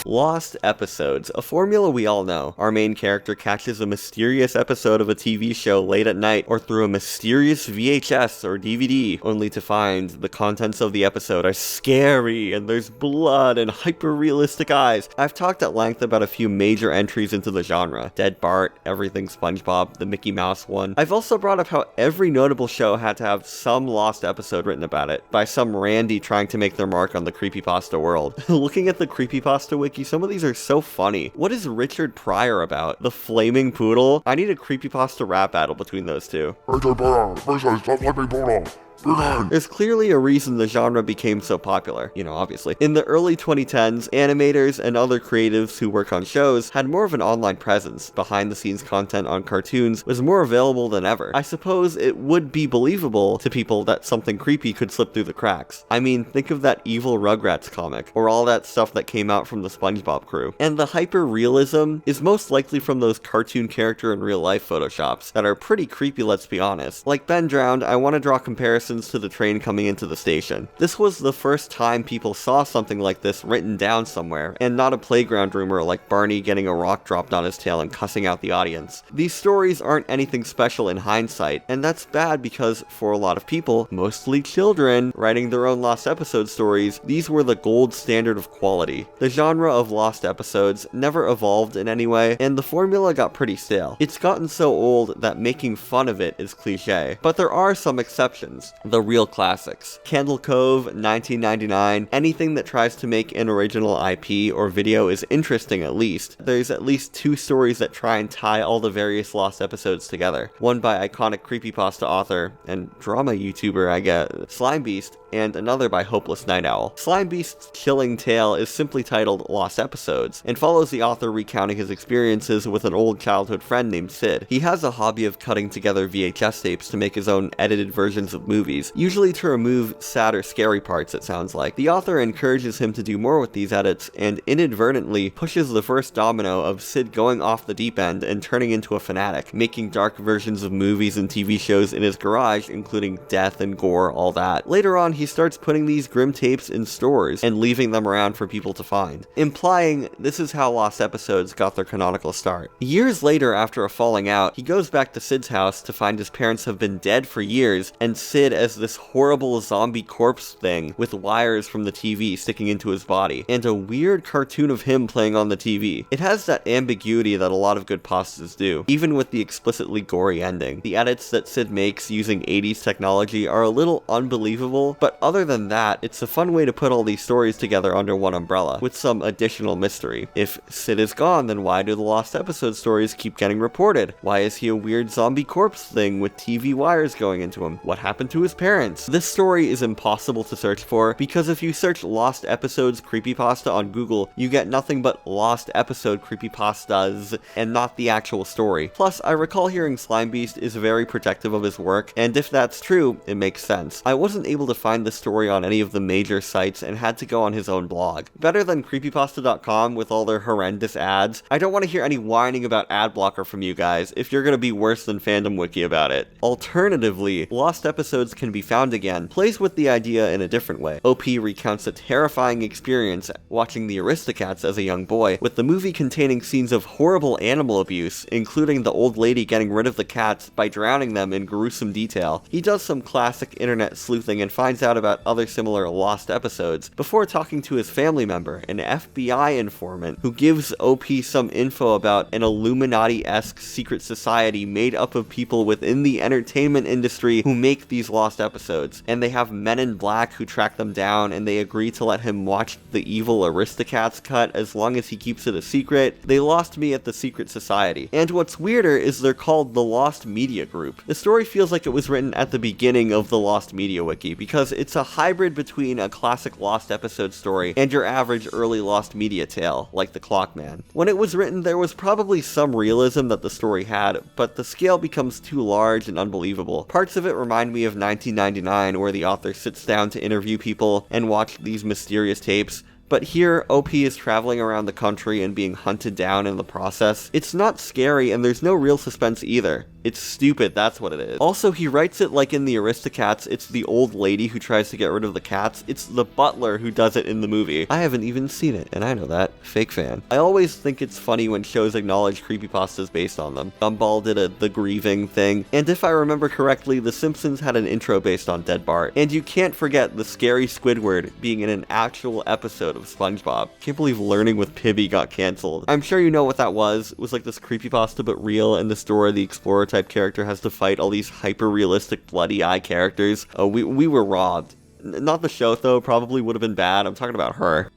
Lost episodes, a formula we all know. Our main character catches a mysterious episode of a TV show late at night or through a mysterious VHS or DVD, only to find the contents of the episode are scary and there's blood and hyper-realistic eyes. I've talked at length about a few major entries into the genre. Dead Bart, Everything SpongeBob, the Mickey Mouse one. I've also brought up how every notable show had to have some lost episode written about it, by some Randy trying to make their mark on the creepypasta world. Looking at the creepypasta wiki, some of these are so funny. What is Richard Pryor about? The flaming poodle? I need a creepypasta rap battle between those two. There's clearly a reason the genre became so popular, obviously. In the early 2010s, animators and other creatives who work on shows had more of an online presence. Behind-the-scenes content on cartoons was more available than ever. I suppose it would be believable to people that something creepy could slip through the cracks. I mean, think of that evil Rugrats comic, or all that stuff that came out from the SpongeBob crew. And the hyper-realism is most likely from those cartoon character and real-life photoshops that are pretty creepy, let's be honest. Like Ben Drowned, I want to draw comparisons to the train coming into the station. This was the first time people saw something like this written down somewhere, and not a playground rumor like Barney getting a rock dropped on his tail and cussing out the audience. These stories aren't anything special in hindsight, and that's bad because for a lot of people, mostly children, writing their own lost episode stories, these were the gold standard of quality. The genre of lost episodes never evolved in any way, and the formula got pretty stale. It's gotten so old that making fun of it is cliche, but there are some exceptions. The real classics. Candle Cove, 1999, anything that tries to make an original IP or video is interesting at least. There's at least two stories that try and tie all the various lost episodes together. One by iconic creepypasta author and drama YouTuber, I guess, Slime Beast, and another by Hopeless Night Owl. Slime Beast's chilling tale is simply titled Lost Episodes, and follows the author recounting his experiences with an old childhood friend named Sid. He has a hobby of cutting together VHS tapes to make his own edited versions of movies, usually to remove sad or scary parts, it sounds like. The author encourages him to do more with these edits, and inadvertently pushes the first domino of Sid going off the deep end and turning into a fanatic, making dark versions of movies and TV shows in his garage, including death and gore, all that. Later on, he starts putting these grim tapes in stores and leaving them around for people to find, implying this is how Lost Episodes got their canonical start. Years later, after a falling out, he goes back to Sid's house to find his parents have been dead for years, and Sid as this horrible zombie corpse thing with wires from the TV sticking into his body, and a weird cartoon of him playing on the TV. It has that ambiguity that a lot of good pastas do, even with the explicitly gory ending. The edits that Sid makes using 80s technology are a little unbelievable, but other than that, it's a fun way to put all these stories together under one umbrella, with some additional mystery. If Sid is gone, then why do the Lost Episode stories keep getting reported? Why is he a weird zombie corpse thing with TV wires going into him? What happened to his parents? This story is impossible to search for, because if you search Lost Episodes Creepypasta on Google, you get nothing but Lost Episode Creepypastas, and not the actual story. Plus, I recall hearing Slime Beast is very protective of his work, and if that's true, it makes sense. I wasn't able to find the story on any of the major sites and had to go on his own blog. Better than creepypasta.com with all their horrendous ads. I don't want to hear any whining about ad blocker from you guys if you're gonna be worse than Fandom Wiki about it. Alternatively, Lost Episodes Can Be Found Again plays with the idea in a different way. OP recounts a terrifying experience watching the Aristocats as a young boy, with the movie containing scenes of horrible animal abuse, including the old lady getting rid of the cats by drowning them in gruesome detail. He does some classic internet sleuthing and finds out about other similar lost episodes before talking to his family member, an FBI informant, who gives OP some info about an Illuminati-esque secret society made up of people within the entertainment industry who make these lost episodes, and they have men in black who track them down, and they agree to let him watch the evil Aristocats cut as long as he keeps it a secret. They lost me at the secret society. And what's weirder is they're called the Lost Media Group. The story feels like it was written at the beginning of the Lost Media Wiki, because it's a hybrid between a classic Lost Episode story and your average early Lost Media tale, like The Clockman. When it was written, there was probably some realism that the story had, but the scale becomes too large and unbelievable. Parts of it remind me of 1999, where the author sits down to interview people and watch these mysterious tapes. But here, OP is traveling around the country and being hunted down in the process. It's not scary, and there's no real suspense either. It's stupid, that's what it is. Also, he writes it like in the Aristocats, it's the old lady who tries to get rid of the cats. It's the butler who does it in the movie. I haven't even seen it, and I know that. Fake fan. I always think it's funny when shows acknowledge creepypastas based on them. Gumball did the grieving thing, and if I remember correctly, The Simpsons had an intro based on Dead Bart. And you can't forget the scary Squidward being in an actual episode of SpongeBob. Can't believe Learning with Pibby got cancelled. I'm sure you know what that was. It was like this creepypasta but real, and this Dora the Explorer type character has to fight all these hyper-realistic bloody eye characters. We were robbed. Not the show, though, probably would have been bad. I'm talking about her.